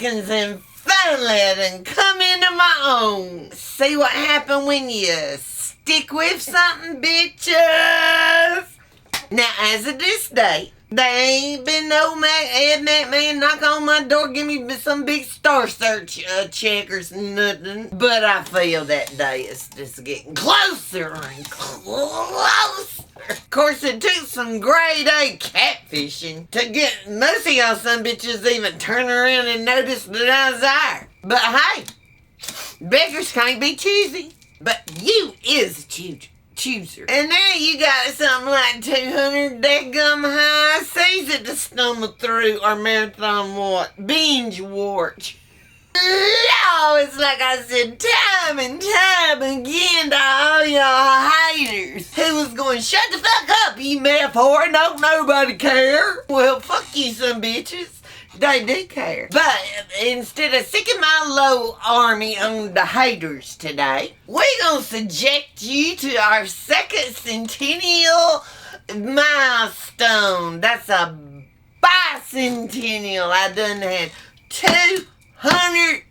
Jenkins and finally done come into my own. See what happened when you stick with something, bitches? Now, as of this day, there ain't been no Ed McMahon knock on my door, give me some big Star Search check or nothing. But I feel that day is just getting closer and closer. Of course, it took some grade A catfishing to get most of y'all some bitches even turn around and notice that I was there. But hey, beggars can't be choosy. But you is a chooser. And now you got something like 200 deadgum high seas to stumble through or marathon binge watch. No, it's like I said time and time again to all y'all haters who was going, shut the fuck up, you meth whore, don't nobody care. Well, fuck you some bitches. They do care. But instead of sticking my low army on the haters today, we're gonna subject you to our second centennial milestone. That's a bicentennial. I done had 200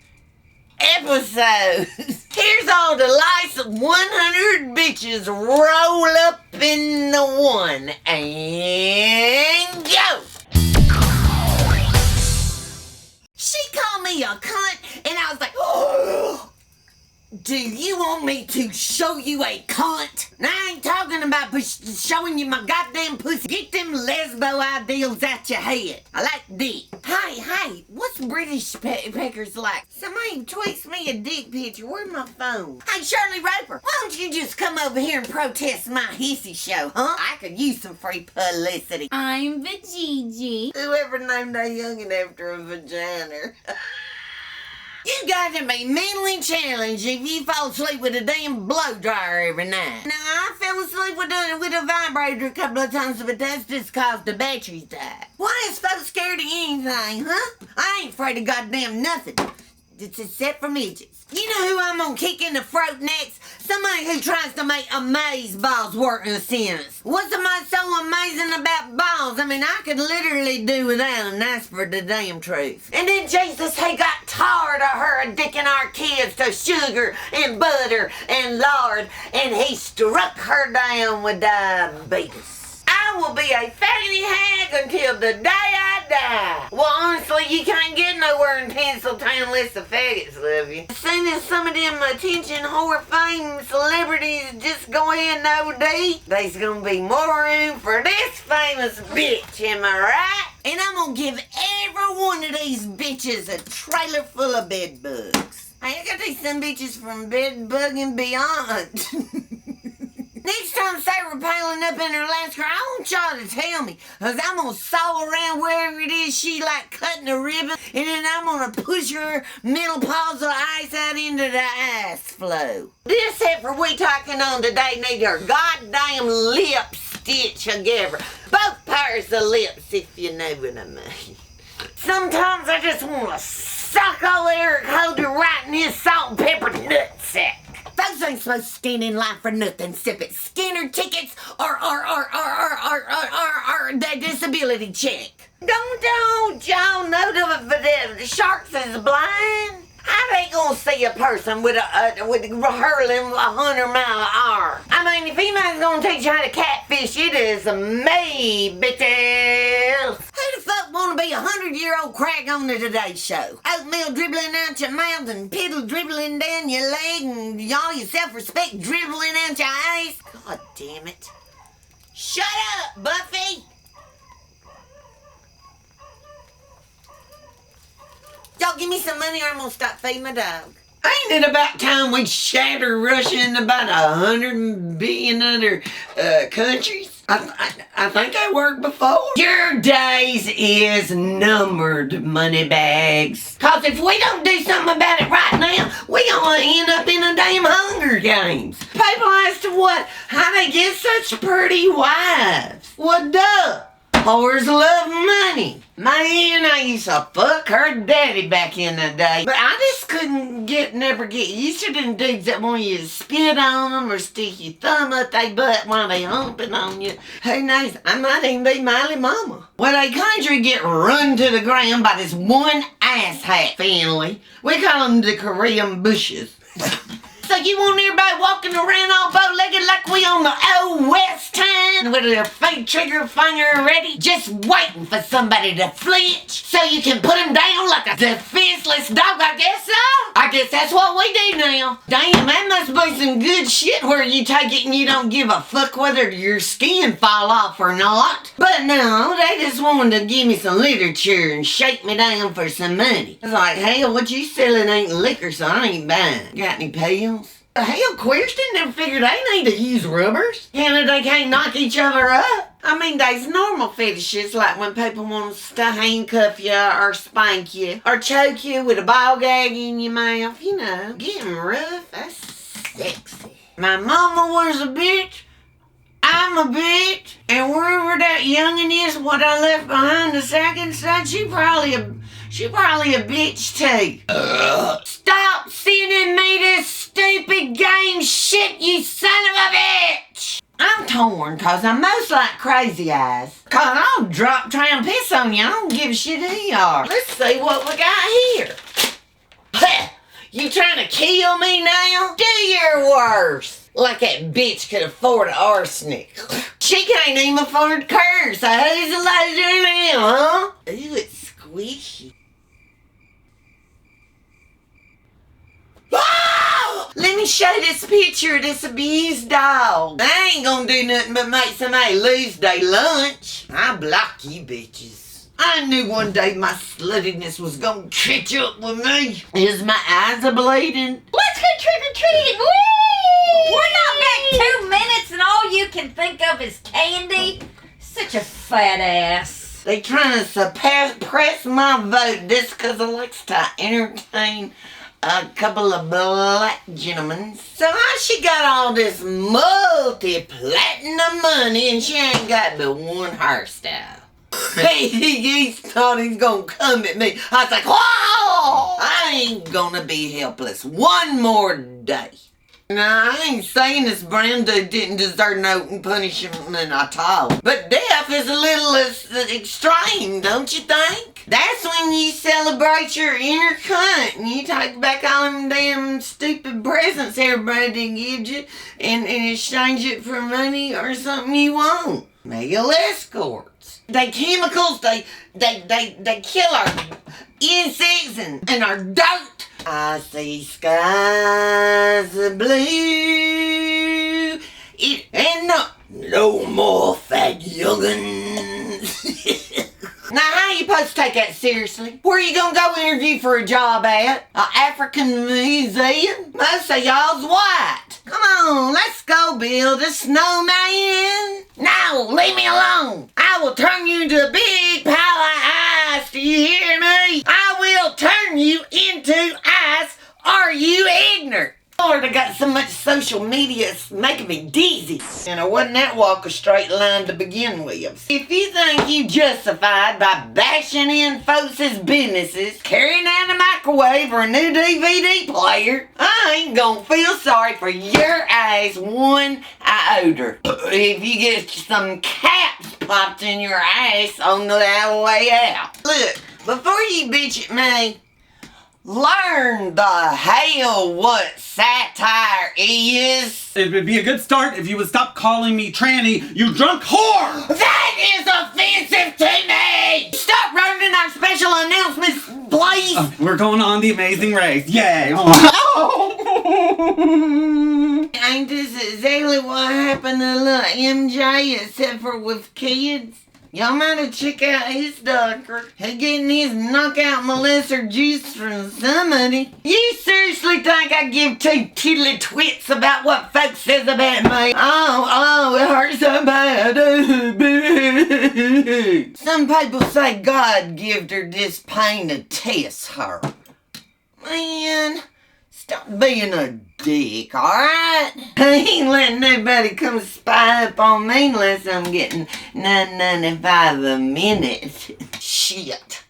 episodes. Here's all the lights of 100 bitches roll up in the one and go. She called me a cunt, and I was like, oh, do you want me to show you a cunt? Now, I ain't talking about showing you my goddamn pussy. Get them lesbo ideals out your head. I like dick. Hey, what's British peckers like? Somebody tweets me a dick picture. Where's my phone? Hey, Shirley Roper, why don't you just come over here and protest my hissy show, huh? I could use some free publicity. I'm Vajiji. Whoever named that youngin' after a vagina. You got to be mentally challenged if you fall asleep with a damn blow dryer every night. Now, I fell asleep with a vibrator a couple of times, but that's just cause the batteries died. Why is folks scared of anything, huh? I ain't afraid of goddamn nothing. It's except for midgets. You know who I'm gonna kick in the throat next? Somebody who tries to make amaze balls work in a sentence. What's so amazing about balls? I mean, I could literally do without them, that's for the damn truth. And then Jesus, he got tired of her addicting our kids to sugar and butter and lard, and he struck her down with diabetes. I will be a fatty hag until the day I die. Well, honestly, you can't get nowhere in Tinseltown unless the faggots love you. As soon as some of them attention whore fame celebrities just go in OD, there's gonna be more room for this famous bitch, am I right? And I'm gonna give every one of these bitches a trailer full of bed bugs. Hey, I got these some bitches from Bed Bug and Beyond. Next time Sarah piling up in her last car, I want y'all to tell me, because I'm going to saw around wherever it is she like cutting a ribbon, and then I'm going to push her middle paws of ice out into the ice flow. This heifer we talking on today need her goddamn lip stitch together. Both pairs of lips, if you know what I mean. Sometimes I just want to suck old Eric Holder right in his salt and pepper nutsack. Folks ain't supposed to stand in line for nothing, sip it. Skinner tickets or the disability check. Don't y'all know the sharks is blind? How they gonna see a person with hurling 100-mile-an-hour? I mean, if anybody's gonna teach you how to catfish, it is me, bitches. Who the fuck wanna be a 100-year-old crack on the Today Show? Oatmeal dribbling out your mouth and piddle dribbling down your leg and all your self-respect dribbling out your ass? God damn it. Shut up, Buffy! Y'all give me some money or I'm gonna stop feeding my dog. Ain't it about time we shatter Russia into about 100 billion other countries? I think I worked before. Your days is numbered, money bags. Cause if we don't do something about it right now, we gonna end up in a damn Hunger Games. People ask to how they get such pretty wives. Well, duh. Whores love money. Man, I used to fuck her daddy back in the day. But I just couldn't never get used to them dudes that want you to spit on them or stick your thumb up their butt while they humping on you. Who knows, I might even be Miley Mama. Well, a country get run to the ground by this one asshat family. We call them the Korean bushes. So you want everybody walking around all bow-legged like we on the old West time with their fake trigger finger ready, just waiting for somebody to flinch so you can put them down like a defenseless dog, I guess so? I guess that's what we do now. Damn, that must be some good shit where you take it and you don't give a fuck whether your skin fall off or not. But no, they just wanted to give me some literature and shake me down for some money. It's like, hell, what you selling ain't liquor, so I ain't buying. Got any pills? Hell, queers didn't figure they need to use rubbers. And they can't knock each other up. I mean, there's normal fetishes like when people want to handcuff you or spank you or choke you with a ball gag in your mouth. You know, getting rough, that's sexy. My mama was a bitch. I'm a bitch. And wherever that youngin' is, what I left behind the second son, she probably a bitch too. Stop sending me this stupid game shit, you son of a bitch! I'm torn cause I'm most like Crazy Eyes. Cause I'll drop, try and piss on you. I don't give a shit who you are. Let's see what we got here. You trying to kill me now? Do your worst. Like that bitch could afford arsenic. She can't even afford curse. So who's the loser now, huh? Ooh, it's squishy. Oh! Let me show this picture of this abused dog. I ain't gonna do nothing but make somebody lose their lunch. I block you bitches. I knew one day my sluttiness was gonna catch up with me. Is my eyes a bleeding? Let's go trick-or-treating! Woo! We're not back 2 minutes and all you can think of is candy? Such a fat ass. They trying to suppress my vote just cause I likes to entertain a couple of black gentlemen. So how she got all this multi-platinum money and she ain't got but one hairstyle? He thought he's gonna come at me. I was like, whoa! I ain't gonna be helpless one more day. Now, I ain't saying this brand dude didn't deserve no punishment at all. But death is a little extreme, don't you think? That's when you celebrate your inner cunt and you take back all them damn stupid presents everybody gives you and exchange it for money or something you want. Male escorts. They chemicals, they kill our insects and our dirt. I see skies of blue. It ain't no more fat young'uns. Now, how you supposed to take that seriously? Where you gonna go interview for a job at? A African museum? Most of y'all's white. Come on, let's go build a snowman. No, leave me alone. I will turn you into a big pile of ice. Do you hear me? I will turn you into ice. Are you ignorant? Lord, I got so much social media, it's making me dizzy. And I wasn't that walk a straight line to begin with. If you think you justified by bashing in folks' businesses, carrying out a microwave or a new DVD player, I ain't gonna feel sorry for your ass one iota. If you get some caps popped in your ass on the way out. Look, before you bitch at me, learn the hell what satire is. It would be a good start if you would stop calling me tranny, you drunk whore! That is offensive to me! Stop running our special announcements, please! We're going on The Amazing Race. Yay! Ain't this exactly what happened to little MJ except for with kids? Y'all might have checked out his doctor. He getting his knockout molester juice from somebody. You seriously think I give two tiddly twits about what folks says about me? Oh, it hurts so bad. Some people say God gave her this pain to test her. Man, stop being a dick, alright? I ain't letting nobody come spy up on me unless I'm getting $9.95 a minute. Shit.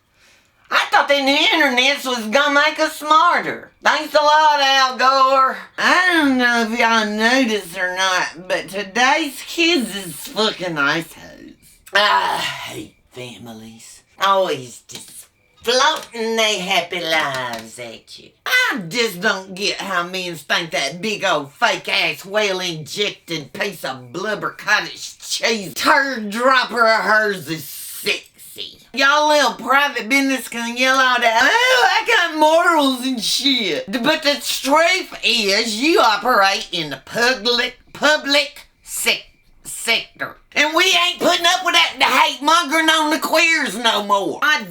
I thought the internet was gonna make us smarter. Thanks a lot, Al Gore. I don't know if y'all noticed or not, but today's kids is fucking assholes. I hate families. Always just flaunting their happy lives at you. I just don't get how men think that big old fake-ass whale-injected piece of blubber cottage cheese turd dropper of hers is sexy. Y'all little private business can yell out that, oh, I got morals and shit. But the truth is, you operate in the public sector. And we ain't putting up with that hate mongering on the queers no more. I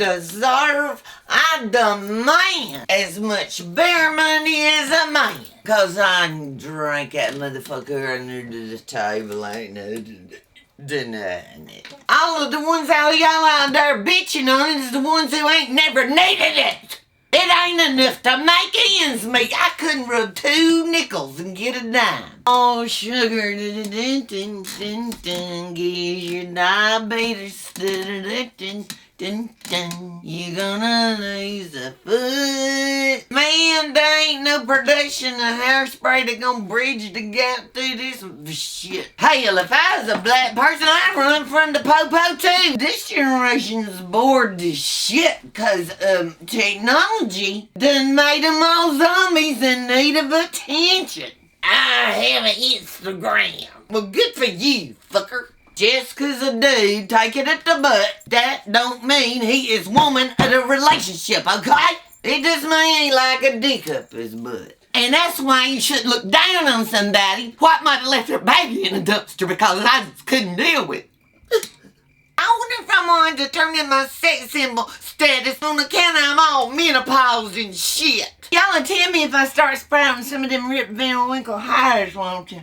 demand as much bear money as a man. Cause I can drink that motherfucker under the table, ain't no denying it. All of the ones out y'all out there bitching on it is the ones who ain't never needed it. It ain't enough to make ends meet. I couldn't rub 2 nickels and get a dime. Oh, sugar, gives you diabetes. You gonna lose a foot. Man, there ain't no production of hairspray that gonna bridge the gap through this shit. Hell, if I was a black person, I'd run from the popo too. This generation's bored as shit cause technology done made them all zombies in need of attention. I have an Instagram. Well, good for you, fucker. Just cause a dude take it at the butt, that don't mean he is woman of the relationship, okay? It just mean he like a dick up his butt. And that's why you should look down on somebody what might have left their baby in a dumpster because I just couldn't deal with it. I wonder if I'm going to turn in my sex symbol status on account I'm all menopause and shit. Y'all tell me if I start sprouting some of them Rip Van Winkle hairs, won't you?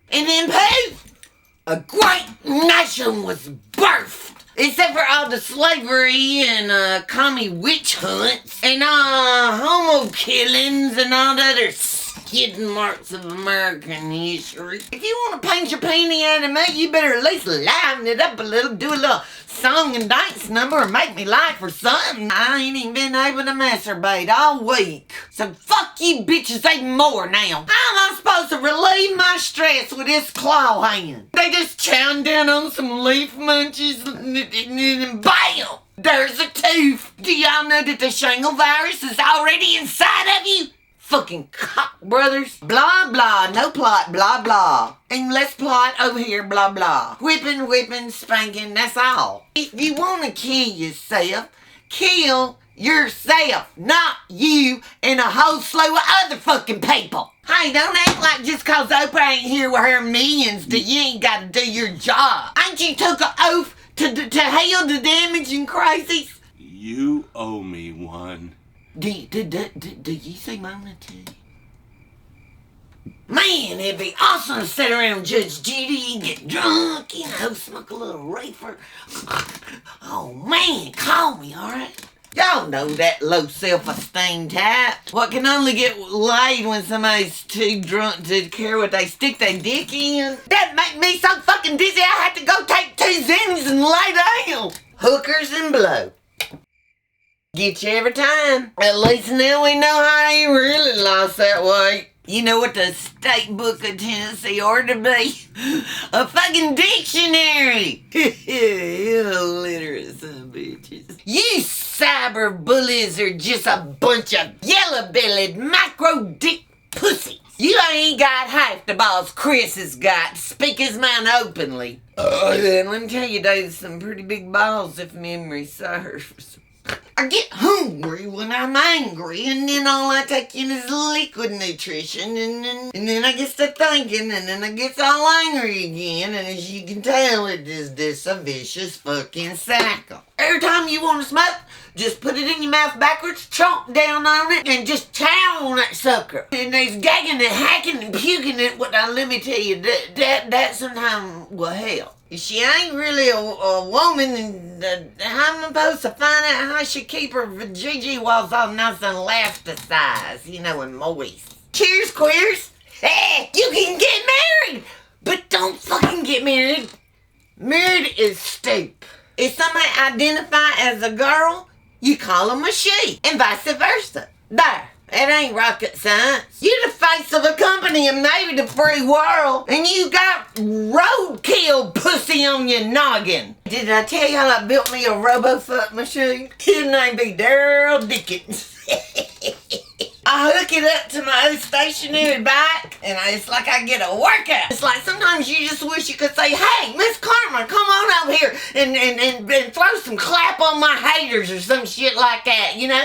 And then poof! A great nation was birthed. Except for all the slavery and commie witch hunts and homo killings and all the other skid marks of American history. If you want to paint your peenie out of me, you better at least liven it up a little, do a little song and dance number and make me laugh or something. I ain't even been able to masturbate all week. So fuck you bitches even more now. How am I supposed to relieve my stress with this claw hand? They just chowing down on some leaf munchies and bam! There's a tooth. Do y'all know that the shingle virus is already inside of you? Fucking cock brothers. Blah blah, no plot, blah blah. And let's plot over here, blah blah. Whipping, spanking, that's all. If you want to kill yourself, not you and a whole slew of other fucking people. Hey, don't act like just cause Oprah ain't here with her millions that you ain't gotta do your job. Ain't you took an oath to heal the damaging crazies? You owe me one. Do you see Mona too? Man, it'd be awesome to sit around with Judge Judy and get drunk, smoke a little reefer. Oh man, call me, alright? Y'all know that low self-esteem type. What can only get laid when somebody's too drunk to care what they stick their dick in. That make me so fucking dizzy I had to go take 2 Xannies and lay down. Hookers and blow. Get you every time. At least now we know how you really lost that weight. You know what the state book of Tennessee ought to be? A fucking dictionary! Illiterate son of bitches. You cyber bullies are just a bunch of yellow-bellied micro-dick pussies. You ain't got half the balls Chris has got. Speak his mind openly. Then let me tell you, there's some pretty big balls if memory serves. I get hungry when I'm angry, and then all I take in is liquid nutrition, and then I get to thinking, and then I get all angry again, and as you can tell, it is this a vicious fucking cycle. Every time you want to smoke, just put it in your mouth backwards, chomp down on it, and just chow on that sucker. And there's gagging and hacking and puking it, but now let me tell you, that sometimes will help. If she ain't really a woman, then how am I supposed to find out how she keep her vajayjay walls all nice and elasticized, and moist? Cheers, queers! Hey, you can get married, but don't fucking get married. Married is stupid. If somebody identify as a girl, you call them a she, and vice versa. There. It ain't rocket science. You the face of a company and maybe the free world, and you got roadkill pussy on your noggin. Did I tell you how I built me a robo-fuck machine? His name be Daryl Dickens. I hook it up to my own stationary bike, and it's like I get a workout. It's like sometimes you just wish you could say, hey, Miss Karma, come on over here and throw some clap on my haters or some shit like that, you know?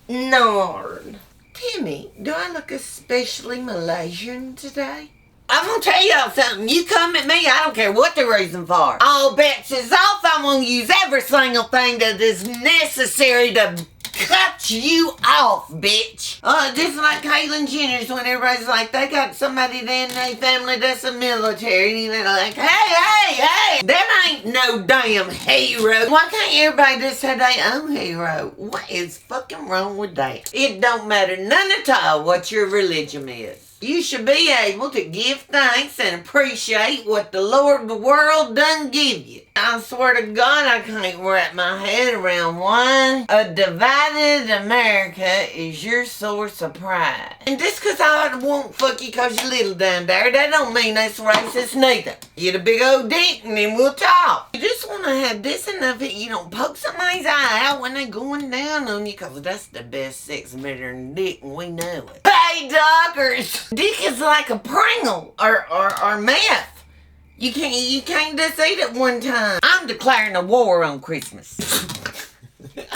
Nord. Timmy, do I look especially Malaysian today? I'm gonna tell y'all something. You come at me, I don't care what the reason for. All bets is off. I'm gonna use every single thing that is necessary to cut you off, bitch. Just like Caitlyn Jenner's when everybody's like, they got somebody in their family that's a military. And they're like, hey, that ain't no damn hero. Why can't everybody just have their own hero? What is fucking wrong with that? It don't matter none at all what your religion is. You should be able to give thanks and appreciate what the Lord of the world done give you. I swear to God, I can't wrap my head around why a divided America is your source of pride. And just because I won't fuck you because you're little down there, that don't mean that's racist neither. Get a big old dick and then we'll talk. You just want to have this enough that you don't poke somebody's eye out when they're going down on you, because that's the best sex better than dick and we know it. Hey, doggers! Dick is like a Pringle or meth. You can't just eat it one time. I'm declaring a war on Christmas.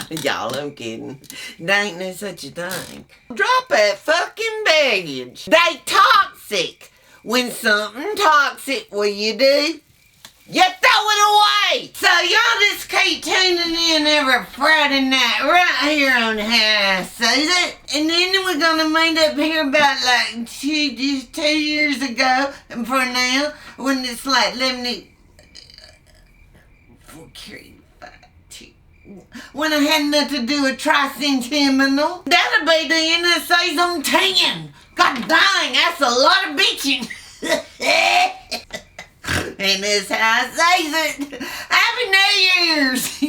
Y'all, I'm kidding. There ain't no such a thing. Drop that fucking baggage. They toxic. When something toxic, what you do? You throw it away! So y'all just keep tuning in every Friday night right here on How I Say That. And then we're gonna meet up here about like 2 years ago, and for now, when it's like 11, 4, when I had nothing to do with tricentennial. That'll be the end of season 10. God dang, that's a lot of bitching. And that's how I say it. Happy New Year's!